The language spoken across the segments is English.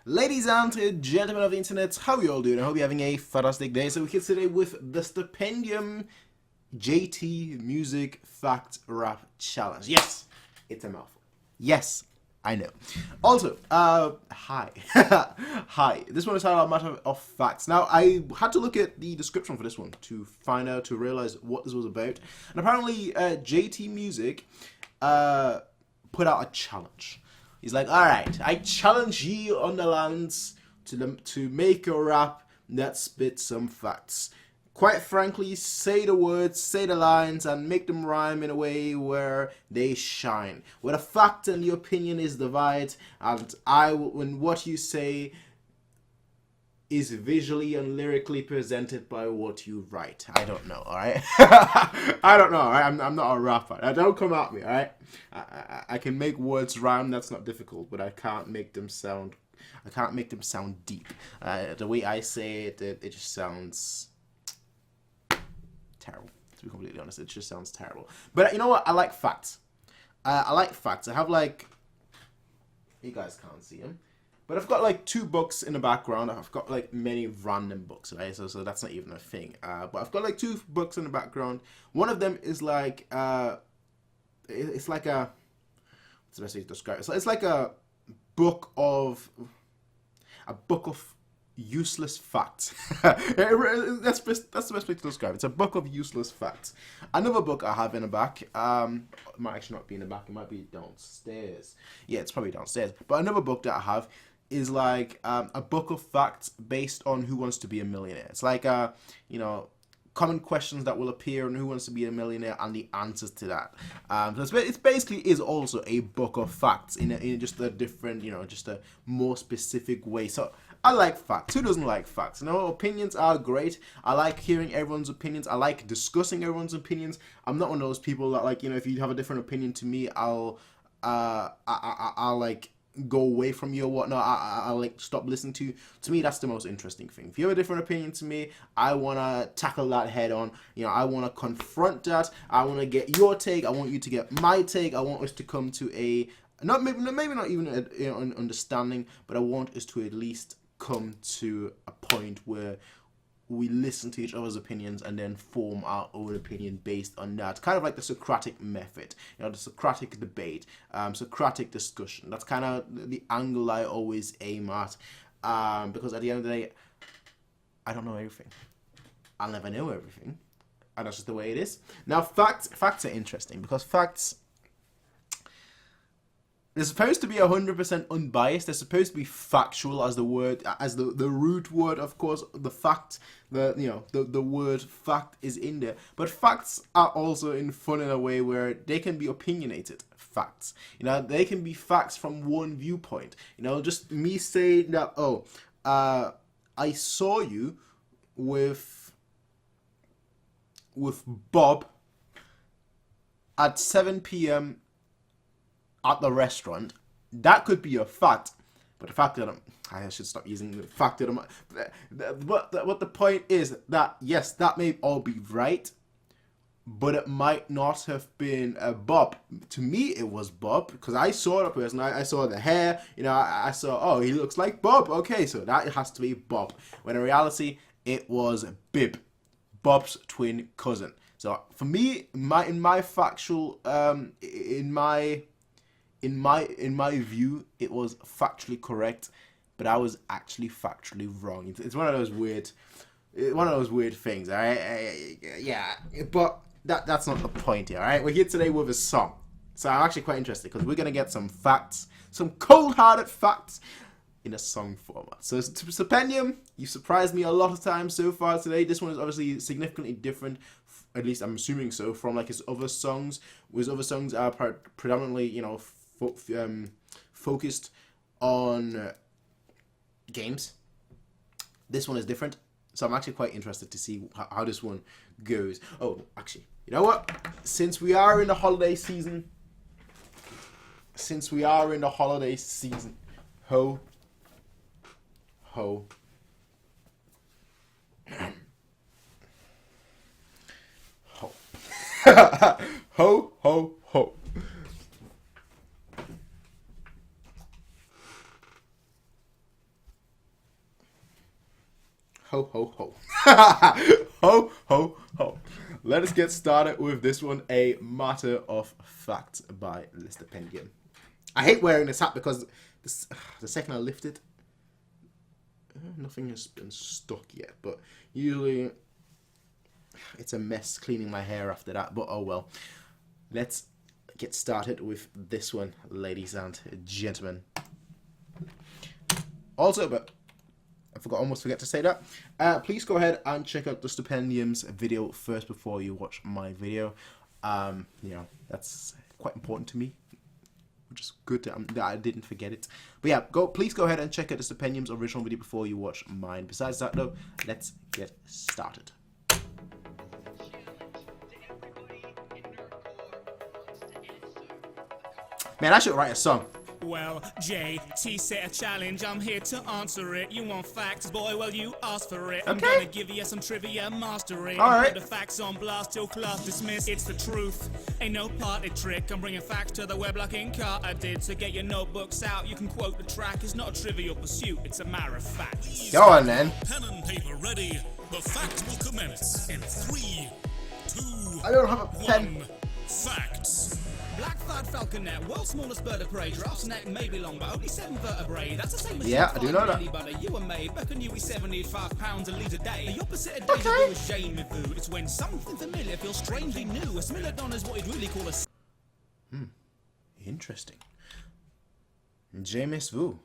Ladies and gentlemen of the internet, how you all doing? I hope you're having a fantastic day. So we're here today with the Stupendium JT Music Fact Rap Challenge. Yes, it's a mouthful. Yes, I know. Also, hi. Hi. This one is titled A Matter of Facts. Now, I had to look at the description for this one to find out, to realize what this was about. And apparently, JT Music put out a challenge. He's like, all right, I challenge ye on the lands to make a rap that spits some facts. Quite frankly, say the words, say the lines, and make them rhyme in a way where they shine. Where the fact and the opinion is divided, and when what you say is visually and lyrically presented by what you write. I don't know, alright? I don't know, alright? I'm not a rapper. Don't come at me, alright? I can make words rhyme, that's not difficult, but I can't make them sound deep. The way I say it, it just sounds terrible. To be completely honest, it just sounds terrible. But you know what? I like facts. I like facts. I have you guys can't see them. But I've got like 2 books in the background. I've got like many random books, right? So that's not even a thing. But I've got like 2 books in the background. One of them is like it's like what's the best way to describe it? It's like a book of useless facts. That's the best way to describe it. It's a book of useless facts. Another book I have in the back, it might actually not be in the back, it might be downstairs. Yeah, it's probably downstairs. But another book that I have is like a book of facts based on Who Wants to Be a Millionaire. It's like common questions that will appear on Who Wants to Be a Millionaire and the answers to that. So it basically is also a book of facts in just a different, just a more specific way. So I like facts. Who doesn't like facts? Opinions are great. I like hearing everyone's opinions. I like discussing everyone's opinions. I'm not one of those people that if you have a different opinion to me, I'll like go away from you or whatnot. I'll like stop listening to you. To me, that's the most interesting thing. If you have a different opinion to me, I want to tackle that head on. I want to confront that. I want to get your take. I want you to get my take. I want us to come to maybe not even an understanding, but I want us to at least come to a point where we listen to each other's opinions and then form our own opinion based on that. Kind of like the Socratic method, the Socratic debate, Socratic discussion. That's kind of the angle I always aim at, because at the end of the day, I don't know everything. I'll never know everything, and that's just the way it is. Now, facts are interesting because facts, they're supposed to be 100% unbiased. They're supposed to be factual, as the root word, of course. The fact, the word fact is in there. But facts are also in fun in a way where they can be opinionated facts. They can be facts from one viewpoint. Just me saying that, I saw you with Bob at 7 p.m. at the restaurant. That could be a fact, but the fact that I should stop using the fact that what the point is that yes, that may all be right, but it might not have been Bob. To me, it was Bob because I saw the person. I saw the hair. I saw, he looks like Bob. Okay, so that has to be Bob. When in reality, it was Bib, Bob's twin cousin. So for me, in my view, it was factually correct, but I was actually factually wrong. It's one of those weird things, all right? Yeah, but that's not the point here, all right? We're here today with a song, so I'm actually quite interested because we're gonna get some facts, some cold-hearted facts in a song format. So Stupendium, you surprised me a lot of times so far today. This one is obviously significantly different, at least I'm assuming so, from like his other songs. His other songs are predominantly, focused on games. This one is different, so I'm actually quite interested to see how this one goes. Oh, actually, you know what? Since we are in the holiday season, ho, ho, ho, ho, ho, ho. Ho, ho, ho. Ho, ho, ho. Let us get started with this one. A Matter of Fact by the Stupendium. I hate wearing this hat because the second I lift it, nothing has been stuck yet. But usually it's a mess cleaning my hair after that. But oh well. Let's get started with this one, ladies and gentlemen. Also, but almost forget to say that. Please go ahead and check out the Stupendium's video first before you watch my video. You know, that's quite important to me, which is good that I didn't forget it. But yeah, please go ahead and check out the Stupendium's original video before you watch mine. Besides that, though, let's get started. Man, I should write a song. Well, JT set a challenge, I'm here to answer it. You want facts, boy? Well, you asked for it. I'm gonna give you some trivia, master it. Alright. Put the facts on blast till class dismissed. It's the truth, ain't no party trick. I'm bringing facts to the web like King Carter did. So get your notebooks out, you can quote the track. It's not a trivial pursuit, it's a matter of fact. Go on, then. Pen and paper ready. The fact will commence in 3, 2, I don't have a pen. 1. Facts. Black-thighed falconet, world's smallest bird of prey. Giraffe's neck may be long, but only 7 vertebrae. That's the same as Yeah, I do know that. You were made, Becca knew he's 75 pounds a litre a day. The opposite of deja vu is jamais vu. It's when something familiar feels strangely new. A smilodon is what he'd really call a... Interesting. James Vu.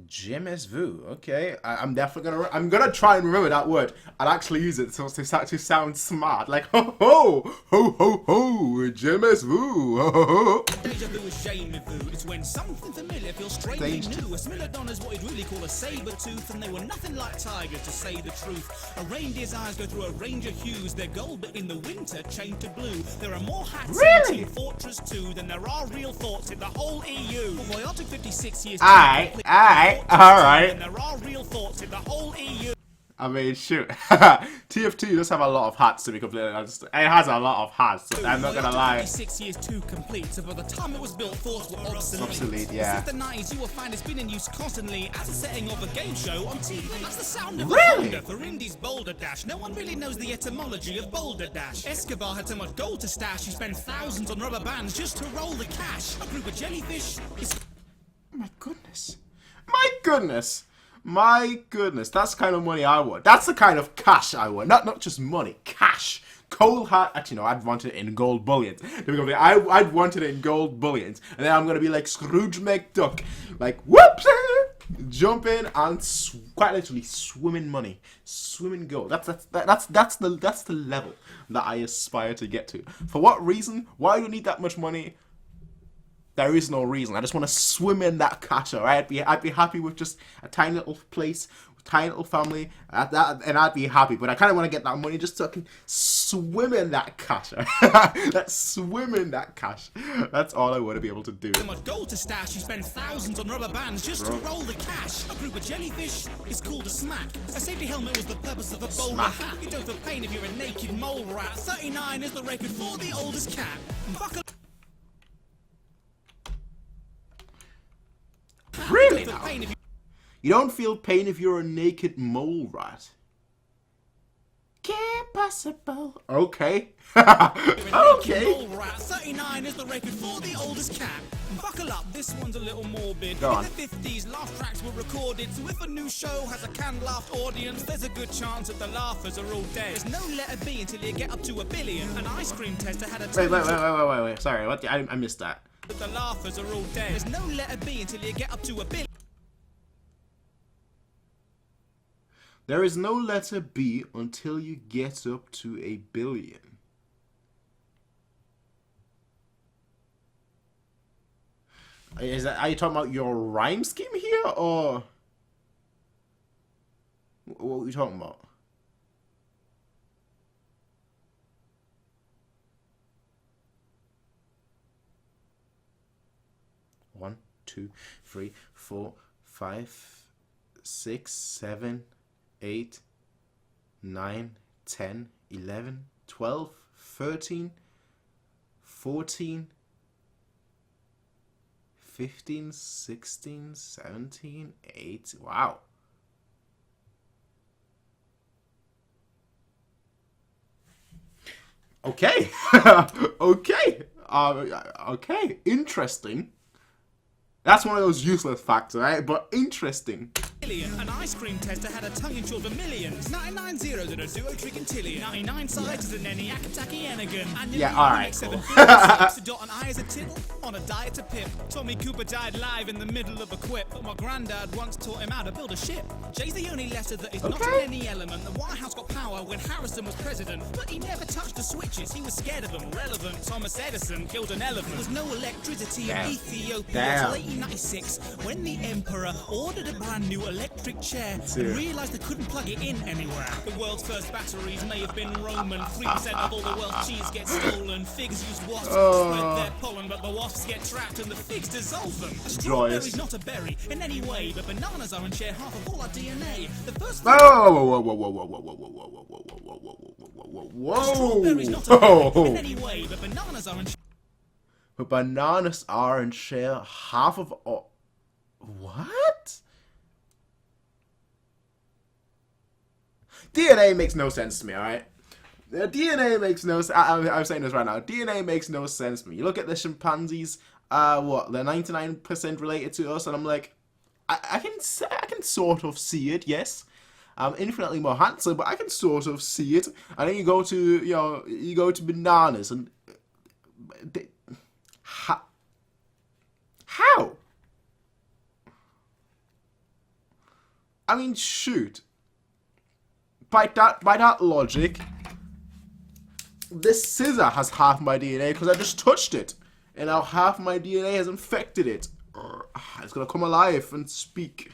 James Vu. Okay, I'm definitely gonna try and remember that word and actually use it so to actually sound smart. Like ho ho ho ho ho. James Vu. Ho, ho, ho. Deja vu is jamais vu. It's when something familiar feels strangely new. A smilodon is what he'd really call a saber tooth, and they were nothing like tigers, to say the truth. A reindeer's eyes go through a range of hues. They're gold, but in the winter change to blue. There are more hats in Team Fortress 2 than there are real thoughts in the whole EU. Well, I took 56 years. Alright. And there are real thoughts in the whole EU. I mean, shoot. TF2 does have a lot of hats, to be completely honest. It has a lot of hats, I'm not gonna lie. 56 years to complete, so by the time it was built, thoughts were Obsolete, yeah. Since the 90s, you will find it's been in use constantly as a setting of a game show on TV. That's the sound of Really? a Honda for Indy's Boulder Dash. No one really knows the etymology of Boulder Dash. Escobar had so much gold to stash, he spent thousands on rubber bands just to roll the cash. A group of jellyfish is... Oh my goodness. My goodness. My goodness. That's the kind of money I want. That's the kind of cash I want. Not just money. Cash. Cold hard. Actually, no, I'd want it in gold bullions. I'd want it in gold bullions. And then I'm going to be like Scrooge McDuck. Like, whoops! Jump in and quite literally swim in money. Swim in gold. That's the level that I aspire to get to. For what reason? Why do you need that much money? There is no reason. I just want to swim in that cash, alright? I'd be happy with just a tiny little place, a tiny little family, and I'd be happy. But I kind of want to get that money just so I can swim in that cash. Let's swim in that cash. That's all I want to be able to do. So much gold to stash, you spend thousands on rubber bands just to roll the cash. A group of jellyfish is called a smack. A safety helmet was the purpose of a bowler hat. You don't feel pain if you're a naked mole rat. 39 is the record for the oldest cat. Buckle. Really now? You don't feel pain if you're a naked mole rat? Impossible. Okay. Okay. Mole rat. 39 is the record for the oldest cat. Buckle up, this one's a little morbid. Go on. In the 50s, laugh tracks were recorded, so if a new show has a canned laughed audience, there's a good chance that the laughers are all dead. There's no letter B until you get up to a billion. An ice cream tester had a... Wait. Sorry, what? I missed that. The laughers are all dead. There's no letter B until you get up to a billion. There is no letter B until you get up to a billion. Are you talking about your rhyme scheme here, or what are you talking about? One, 2, 3, 4, 5, 6, 7, 8, 9, 10, 11, 12, 13, 14, 15, 16, 17, 18. Wow. Okay. Okay. Okay. Interesting. That's one of those useless facts, right? But interesting. An ice cream tester had a tongue in short of millions. 99 zeros in a duo trigintillion. 99 sides is an ENIAC attacky Enigan. And Yeah, alright, cool. To dot an I as a tittle, on a diet to pip. Tommy Cooper died live in the middle of a quip. But my granddad once taught him how to build a ship. Jay's the only letter that is not in any element. The White House got power when Harrison was president. But he never touched the switches, he was scared of them. Relevant, Thomas Edison killed an elephant. There was no electricity in Ethiopia until 1896. When the emperor ordered a brand new electric chair and realised they couldn't plug it in anywhere. The world's first batteries may have been Roman. 3% of all the world's cheese gets stolen. Figs use wasps to spread their pollen, but the wasps get trapped and the figs dissolve them. A strawberry's not a berry in any way, but bananas are and share half of all our DNA. The first strawberry's not a berry in any way, but bananas are and but bananas are and share half of all. What? DNA makes no sense to me, alright? DNA makes no sense. I'm saying this right now. DNA makes no sense to me. You look at the chimpanzees, what? They're 99% related to us, and I'm like, I can sort of see it, yes. I'm infinitely more handsome, but I can sort of see it. And then you go to, you go to bananas, and how? I mean, shoot. By that logic, this scissor has half my DNA because I just touched it, and now half my DNA has infected it. It's gonna come alive and speak.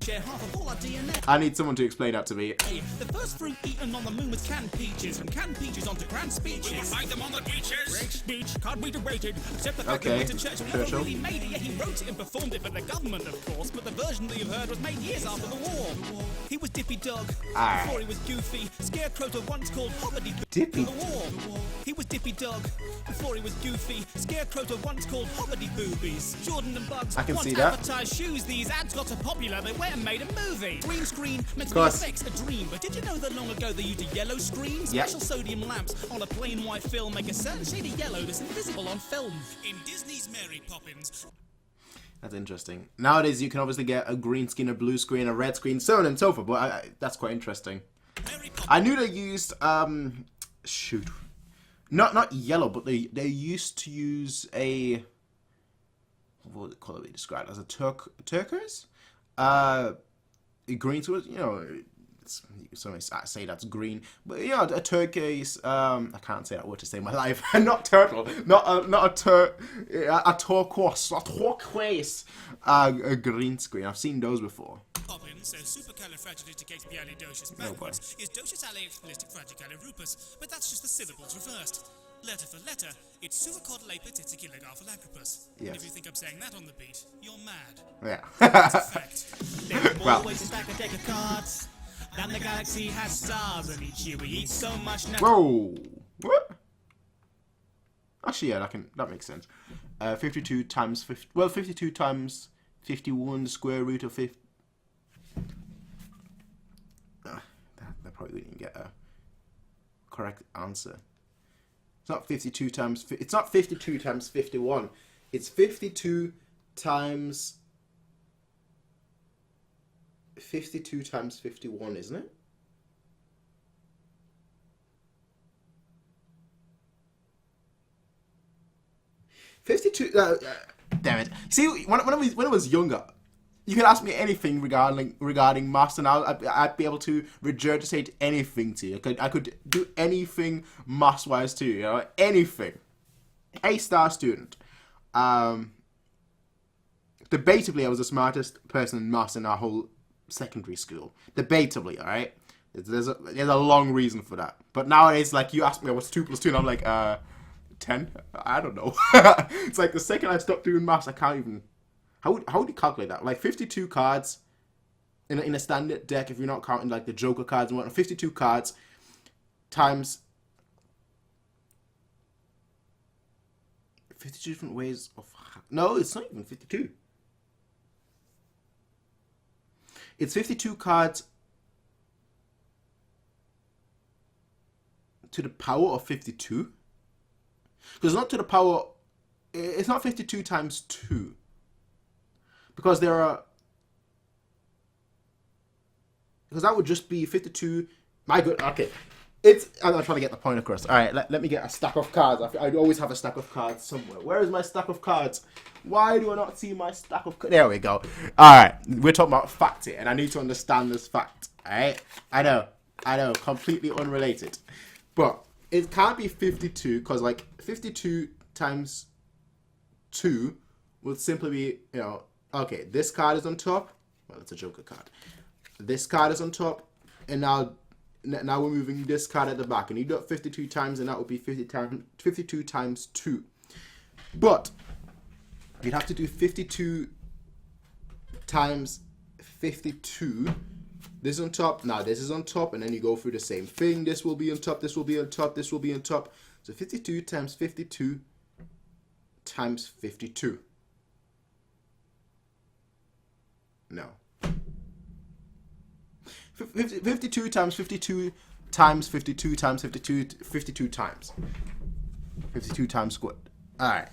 share half of all our DNA. I need someone to explain that to me. The first fruit eaten on the moon was canned peaches. From canned peaches onto grand speeches. We'll find them on the beaches. Great speech, can't be debated. Except the fact that Winston Churchill never really made it. Yeah, he wrote it and performed it for the government, of course. But the version that you've heard was made years after the war. He was Dippy Dog before he was Goofy. Scarecrows were once called Hobbity Dippy? the war. He was Dippy Dog before he was Goofy. Scarecrows were once called Hobbity Boobies. Jordan and Bugs I can once see that. advertised shoes. These ads got so popular they went and made a movie. Green screen meant to be effects a dream. But did you know that long ago they used a yellow screen? Special sodium lamps on a plain white film make a certain shade of yellow that's invisible on film. In Disney's Mary Poppins. That's interesting. Nowadays, you can obviously get a green screen, a blue screen, a red screen, so on and so forth. But that's quite interesting. I knew they used shoot, not yellow, but they used to use a what color they described as a turquoise, green to it. You know, some say that's green, but you know, a turquoise. I can't say that word to save my life. Not turtle, not a turquoise, a green screen. I've seen those before. Poppins says supercalifragilisticexpialidocious backwards is docious-alexfragilisticfragilisticalirupus, but that's just the syllables reversed. Letter for letter, it's suicodlepatiticulagarphalacropus. Yes. And if you think I'm saying that on the beat, you're mad. Yeah. That's a fact. There's Well. always a stack of deck of cards. And the galaxy has stars, and each year we eat so much now. Whoa! What? Actually, yeah, that makes sense. 52 times 50. Well, 52 times 51, the square root of 50. That probably didn't get a correct answer. It's not 52 times. It's not 52 times 51. It's 52 times. 52 times 51, isn't it? Damn it. See, when I was younger, you could ask me anything regarding maths, and I'd be able to regurgitate anything to you. I could do anything maths-wise too, you know, anything. A-star student. Debatably, I was the smartest person in maths in our whole secondary school. Debatably, alright? There's a long reason for that. But nowadays, like, you ask me what's 2 plus 2, and I'm like, 10? I don't know. It's like the second I stop doing maths, I can't even... How would you calculate that? Like 52 cards in a standard deck, if you're not counting like the Joker cards and whatnot. 52 cards times 52 different ways of... No, it's not even 52. It's 52 cards to the power of 52? Because it's not to the power... It's not 52 times 2. Because there are... Because that would just be 52... My good... Okay. I'm not trying to get the point across. Alright, let me get a stack of cards. I always have a stack of cards somewhere. Where is my stack of cards? Why do I not see my stack of cards? There we go. Alright, we're talking about fact here, and I need to understand this fact. Alright? I know. Completely unrelated. But it can't be 52, because, like, 52 times 2 would simply be, you know, okay, this card is on top. Well, it's a Joker card. This card is on top, and now we're moving this card at the back, and you do it 52 times, and that would be 52 times 2. But you'd have to do 52 times 52. This is on top. Now this is on top, and then you go through the same thing. This will be on top. This will be on top. This will be on top. So 52 times 52 times 52. No. 52 times 52 times 52 times 52 52 times 52 times squared. All right.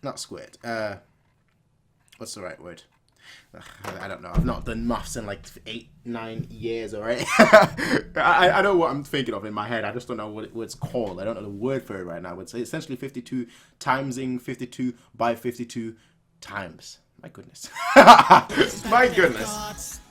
Not squared. What's the right word? I don't know. I've not done maths in like 8-9 years, alright? I know what I'm thinking of in my head. I just don't know what it's called. I don't know the word for it right now. It's essentially 52 timesing 52 by 52 times. My goodness. My goodness.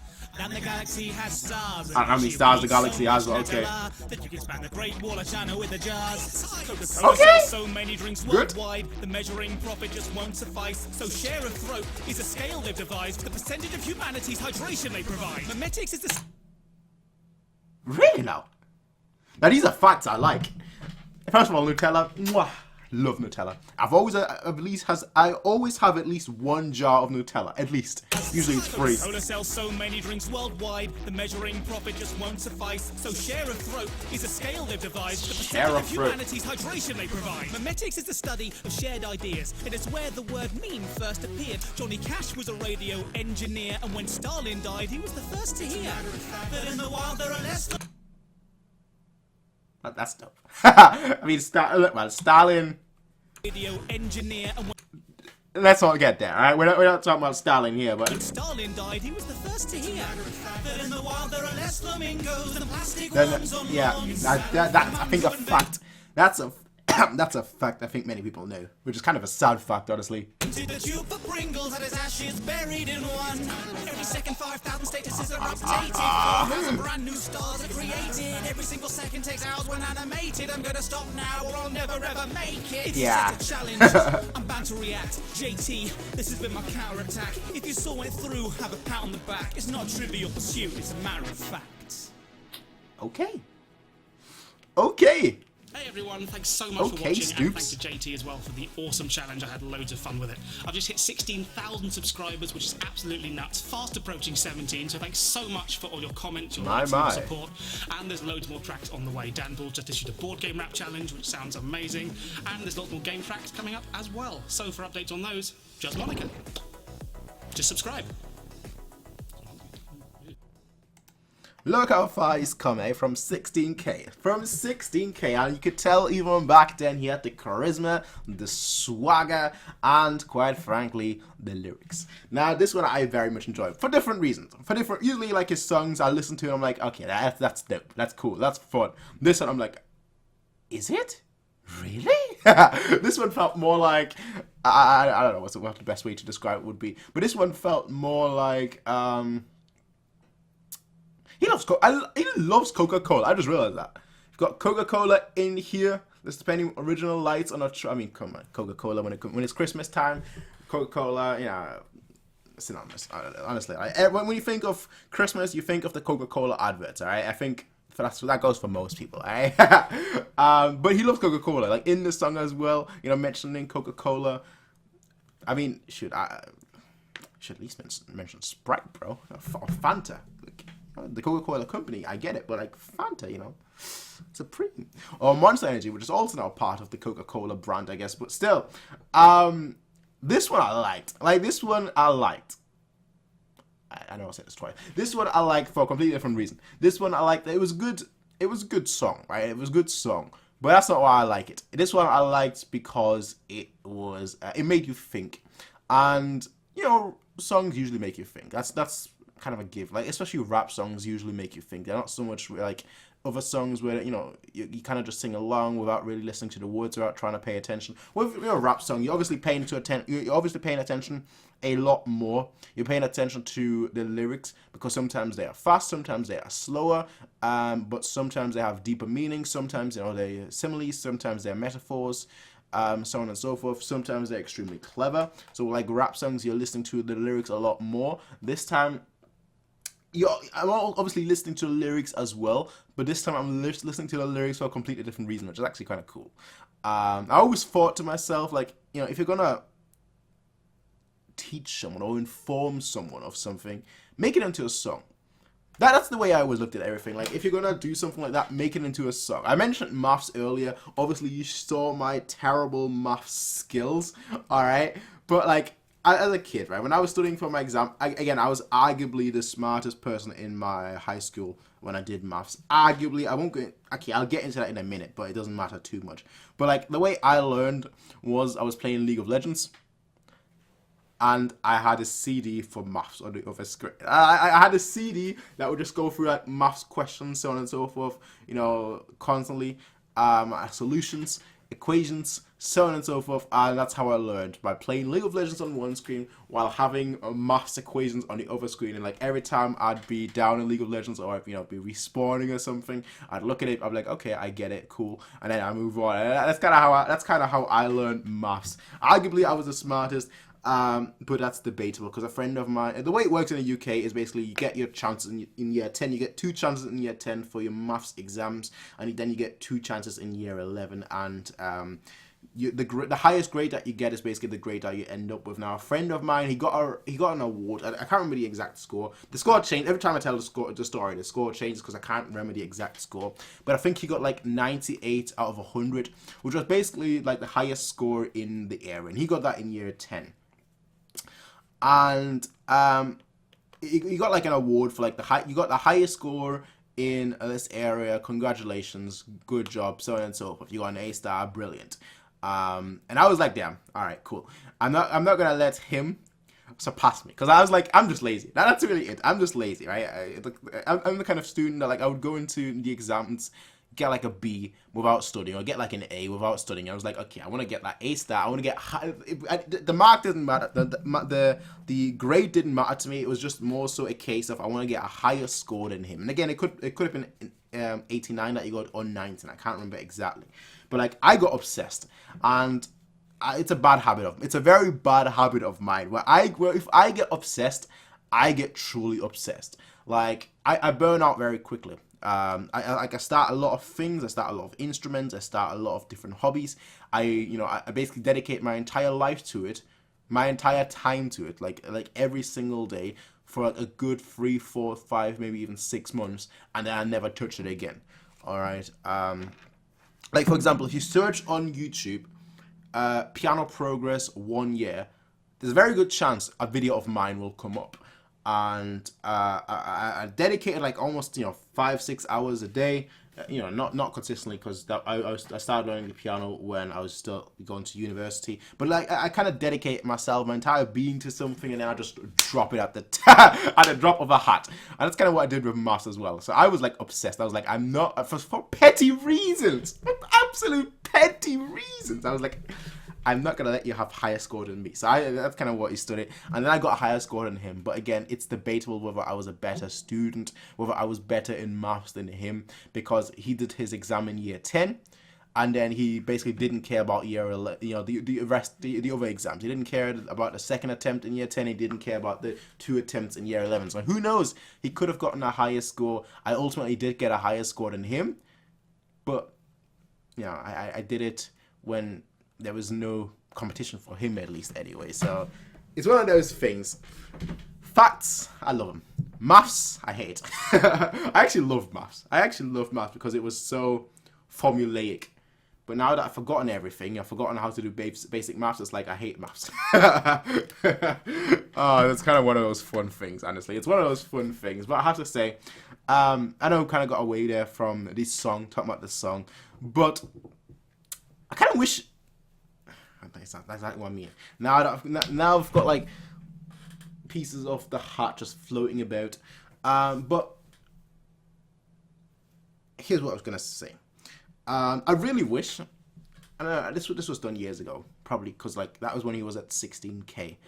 And the galaxy has stars. How many stars the galaxy has? Okay. That you can span the Great Wall of China with the jars. Okay. Sells so many drinks Good. worldwide, the measuring profit just won't suffice. So share a throat is a scale they've devised for the percentage of humanity's hydration they provide. Memetics is the... Really now? Now these are facts I like. First of all, Nutella. Mwah. Love Nutella. I always have at least one jar of Nutella. At least. Usually it's free. Coca-Cola sells so many drinks worldwide, the measuring profit just won't suffice. So share a throat is a scale they've devised for the percentage of humanity's hydration they provide. Memetics is the study of shared ideas. It is where the word meme first appeared. Johnny Cash was a radio engineer, and when Stalin died, he was the first to hear that in the wild there are less... That's dope. I mean, Stalin. Radio engineer, and Let's not get there, alright? We're not talking about Stalin here, but... when Stalin died, he was the first to hear that in the wild there are less flamingos than plastic worms on lawns. That's, I think, a fact. That's a fact I think many people know, which is kind of a sad fact, honestly. To the tube for Pringles had his ashes buried in one. Every second 5,000 statuses are updated. 4,000 brand new stars are created. Every single second takes hours when animated. I'm gonna stop now or I'll never ever make it. Yeah. It's a challenge. I'm bound to react. JT, this has been my counter attack. If you saw it through, have a pat on the back. It's not a trivial pursuit, it's a matter of fact. Okay. Okay. Hey everyone, thanks so much for watching, and thanks to JT as well for the awesome challenge. I had loads of fun with it. I've just hit 16,000 subscribers, which is absolutely nuts. Fast approaching 17, so thanks so much for all your comments, your likes, and your support. And there's loads more tracks on the way. Dan Bull just issued a board game rap challenge, which sounds amazing. And there's lots more game tracks coming up as well. So for updates on those, just Monica. Just subscribe. Look how far he's come, eh? From 16k. From 16k, and you could tell even back then he had the charisma, the swagger, and quite frankly, the lyrics. Now, this one I very much enjoy for different reasons. Usually like his songs, I listen to, I'm like, okay, that's dope, that's cool, that's fun. This one, I'm like, is it? Really? This one felt more like, I don't know what the best way to describe it would be, but this one felt more like, He loves Coca-Cola. I just realized that. You've got Coca-Cola in here. The Stupendium original lights on a... I mean, come on. Coca-Cola, when it's Christmas time, Coca-Cola, you know, synonymous. Honestly. When you think of Christmas, you think of the Coca-Cola adverts, alright? I think that goes for most people, alright? But he loves Coca-Cola. Like, in the song as well, you know, mentioning Coca-Cola. I mean, should at least mention Sprite, bro. Or Fanta. The Coca-Cola company, I get it, but like Fanta, you know, Supreme. Or Monster Energy, which is also now part of the Coca-Cola brand, I guess, but still. This one I liked. I know I said this twice. This one I liked for a completely different reason. This one I liked. It was good it was a good song, right? It was a good song. But that's not why I like it. This one I liked because it was, it made you think. And, you know, songs usually make you think. That's kind of a give. Like, especially rap songs usually make you think. They're not so much like other songs where, you know, you kind of just sing along without really listening to the words, without trying to pay attention. With, you know, a rap song, you're obviously paying attention a lot more. You're paying attention to the lyrics because sometimes they are fast, sometimes they are slower, but sometimes they have deeper meaning. Sometimes, you know, they're similes, sometimes they're metaphors, so on and so forth. Sometimes they're extremely clever. So like rap songs, you're listening to the lyrics a lot more. This time, I'm obviously listening to the lyrics as well, but this time I'm listening to the lyrics for a completely different reason, which is actually kind of cool. I always thought to myself, like, you know, if you're gonna teach someone or inform someone of something, make it into a song. That's the way I always looked at everything. Like, if you're gonna do something like that, make it into a song. I mentioned maths earlier. Obviously, you saw my terrible maths skills, alright? But, like, as a kid, right, when I was studying for my exam, I was arguably the smartest person in my high school when I did maths. Arguably, I'll get into that in a minute, but it doesn't matter too much. But, like, the way I learned was I was playing League of Legends, and I had a CD for maths on the other screen. I had a CD that would just go through, like, maths questions, so on and so forth, you know, constantly, solutions, equations, so on and so forth, and that's how I learned, by playing League of Legends on one screen while having maths equations on the other screen. And like every time I'd be down in League of Legends, or I'd, you know, be respawning or something, I'd look at it, I'd be like, okay, I get it, cool, and then I move on. And that's kind of how I learned maths. Arguably, I was the smartest. But that's debatable, because a friend of mine, the way it works in the UK is basically you get your chances in year 10, you get 2 chances in year 10 for your maths exams, and then you get 2 chances in year 11, and the highest grade that you get is basically the grade that you end up with. Now, a friend of mine, he got an award. I can't remember the exact score. The score changed every time I tell the story. The score changes because I can't remember the exact score. But I think he got like 98 out of 100, which was basically like the highest score in the area, and he got that in year 10. And you got like an award for like you got the highest score in this area. Congratulations, good job, so on and so forth. You got an A-star, brilliant. And I was like, damn, all right, cool. I'm not gonna let him surpass me, because I was like, I'm just lazy. That's really it. I'm just lazy, right? I'm the kind of student that, like, I would go into the exams, get like a B without studying, or get like an A without studying. I was like, okay, I want to get that A star. I want to get high. The mark didn't matter. The grade didn't matter to me. It was just more so a case of I want to get a higher score than him. And again, it could have been 89 that you got, or 19. I can't remember exactly. But like, I got obsessed, and it's a very bad habit of mine. Where if I get obsessed, I get truly obsessed. Like, I burn out very quickly. I start a lot of things. I start a lot of instruments. I start a lot of different hobbies. I basically dedicate my entire life to it, my entire time to it, like every single day for like a good 3, 4, 5, maybe even 6 months, and then I never touch it again. All right. Like, for example, if you search on YouTube, piano progress 1 year, there's a very good chance a video of mine will come up. And I dedicated like almost 5-6 hours a day, not consistently, because I started learning the piano when I was still going to university. But like, I kind of dedicate myself, my entire being, to something, and then I just drop it at the at the drop of a hat. And that's kind of what I did with maths as well. So I was like obsessed. I was like, I'm not, for petty reasons, absolute petty reasons. I was like, I'm not going to let you have higher score than me. So that's kind of what he studied. And then I got a higher score than him. But again, it's debatable whether I was a better student, whether I was better in maths than him, because he did his exam in year 10. And then he basically didn't care about year 11, the other exams. He didn't care about the second attempt in year 10. He didn't care about the 2 attempts in year 11. So who knows? He could have gotten a higher score. I ultimately did get a higher score than him. But, I did it when there was no competition for him, at least, anyway. So it's one of those things. Facts, I love them. Maths, I hate. I actually love maths. Because it was so formulaic. But now that I've forgotten everything, I've forgotten how to do basic maths, it's like I hate maths. Oh, it's kind of one of those fun things, honestly. It's one of those fun things. But I have to say, I know we kind of got away there from this song, talking about this song, but I kind of wish. That's exactly what I mean. Now I've got like pieces of the heart just floating about. But here's what I was gonna say. I really wish. And this was done years ago, probably because like that was when he was at 16K.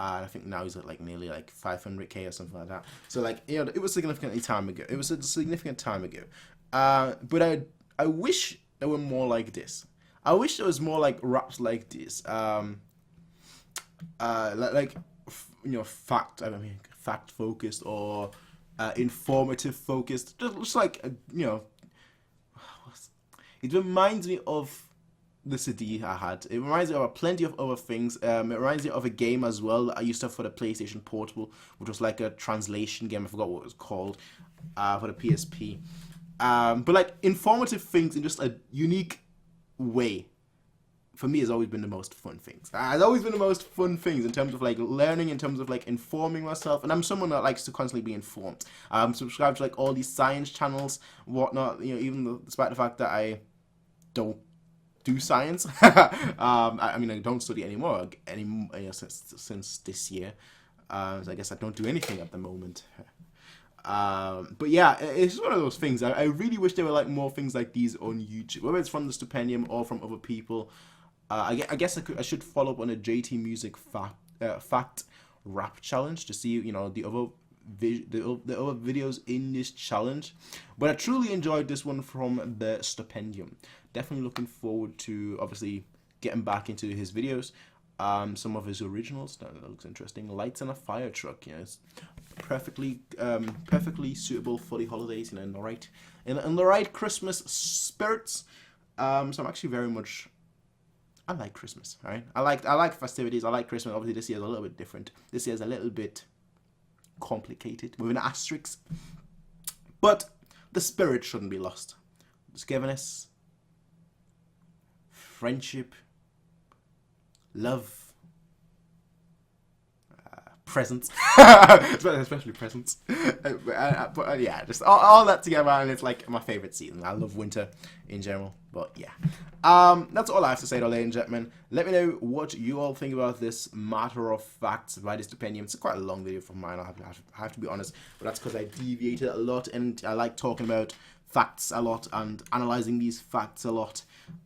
And I think now he's at like nearly like 500K or something like that. So like, you know, it was significantly time ago. It was a significant time ago. But I wish there were more like this. I wish there was more like raps like this. Like you know, fact focused or informative focused. Just like you know, it reminds me of the CD I had. It reminds me of plenty of other things. It reminds me of a game as well that I used to have for the PlayStation Portable, which was like a translation game. I forgot what it was called for the PSP. But like informative things in just a unique way. For me, has always been the most fun things. It's always been the most fun things in terms of like learning, in terms of like informing myself. And I'm someone that likes to constantly be informed. I'm subscribed to like all these science channels, whatnot. You know, even despite the fact that I don't do science. I mean, I don't study anymore. Since this year. So I guess I don't do anything at the moment. But yeah, it's one of those things. I really wish there were like more things like these on YouTube, whether it's from the Stupendium or from other people. I guess I should follow up on a JT Music fact rap challenge to see, you know, the other videos in this challenge. But I truly enjoyed this one from the Stupendium. Definitely looking forward to obviously getting back into his videos. Some of his originals, that looks interesting. Lights on a Fire Truck, you know, it's perfectly suitable for the holidays, you know, in the right Christmas spirits. So I'm actually very much. I like Christmas, all right? I like festivities. I like Christmas. Obviously, this year is a little bit different. This year is a little bit complicated with an asterisk, but the spirit shouldn't be lost. Togetherness, friendship, love, presents, especially presents. But yeah, just all that together, and it's like my favorite season. I love winter in general, but yeah. That's all I have to say, though, ladies and gentlemen. Let me know what you all think about this matter of facts by the Stupendium. It's quite a long video from mine, I have to be honest, but that's because I deviated a lot, and I like talking about facts a lot and analyzing these facts a lot.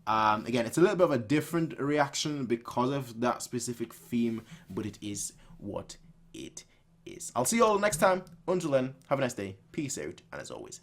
Again, it's a little bit of a different reaction because of that specific theme, but it is what it is. I'll see you all next time. Until then, have a nice day. Peace out, and as always,